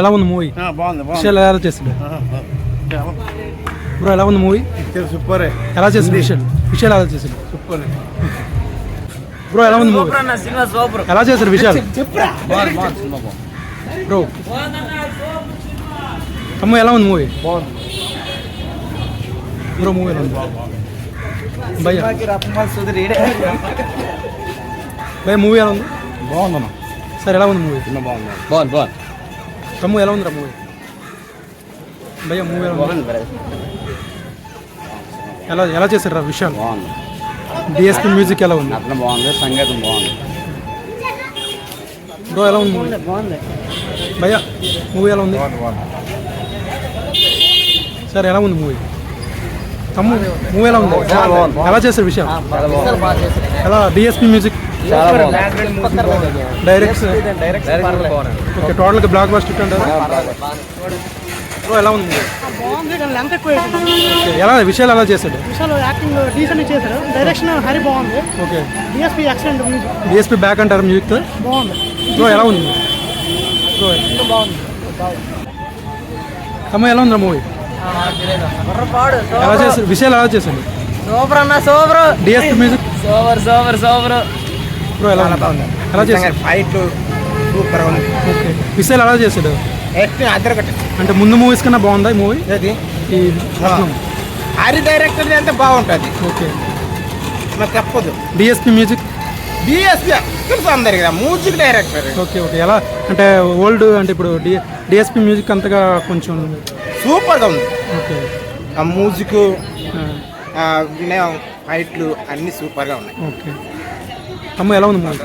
ఎలా ఉంది మూవీ? బాగుంది. విషయాలు ఎలా చేసాడు బ్రో? ఎలా ఉంది మూవీ? సూపర్. ఎలా చేసాడు విషయాలు ఎలా చేసాడు? సూపర్ బ్రో ఎలా ఉంది మూవీ? ఎలా చేశారు విషయాలు బ్రో? అమ్మ ఎలా ఉంది మూవీ? బ్రో మూవీ ఎలా ఉంది భయ్యా? భయ్యా మూవీ ఎలా ఉంది? బాగుందన్న. సార్ ఎలా ఉంది మూవీ? బాగుంది. రమ్ము ఎలా ఉంది మూవీ? భయ్యా మూవీ ఎలా ఉంది? ఎలా చేశారు రా విషయాలు? బాగుంది. డిఎస్పీ మ్యూజిక్ ఎలా ఉంది? అట్లా బాగుంది. సంగీతం బాగుంది. బ్రో ఎలా ఉంది మూవీ? భయ్యా మూవీ ఎలా ఉంది? సార్ ఎలా ఉంది మూవీ? తమ్ము మూవీ ఎలా ఉంది? ఎలా చేశారు విషయం? ఎలా డిఎస్పీ మ్యూజిక్ డైరెక్ట్ ఓకే టోటల్గా బ్లాక్ బస్టర్ అంటారు. బ్రో ఎలా ఉంది? బాగుంది కానీ లెంత్ ఎక్కువ ఎలా విషయాలు ఎలా చేశాడు? విషయాలు యాక్టింగ్ డీసెంట్ చేశారు. డైరెక్షన్ హరి బాగుంది. Okay DSP excellent music DSP back అంటారు మ్యూజిక్ బాగుంది. బ్రో ఎలా ఉంది? బ్రో బాగుంది. తమ్మ ఎలా ఉంది మూవీ? ఎలా చేశారు విషయాలు ఎలా చేశాడు? సూపర్ అన్న super. DSP music super. Bro ఎలా ఎలా చేశాడు? ఫైట్లు సూపర్ ఉంది. ఓకే విషయాలు ఎలా చేశాడు? అదరగట్ట. అంటే ముందు మూవీస్ కన్నా బాగుందా ఈ మూవీ? ఈ హరి డైరెక్టర్ అంటే బాగుంటుంది. ఓకే నాకు తప్పదు. డిఎస్పీ మ్యూజిక్ డిఎస్పీ తెలుసు అందరికి కదా, మ్యూజిక్ డైరెక్టర్. ఓకే ఎలా అంటే ఓల్డ్ అంటే ఇప్పుడు డిఎస్పీ మ్యూజిక్ అంతగా కొంచెం సూపర్గా ఉంది. ఓకే ఆ మ్యూజిక్ ఫైట్లు అన్నీ సూపర్గా ఉన్నాయి. ఓకే అమ్మ ఎలా ఉంది మూవీ?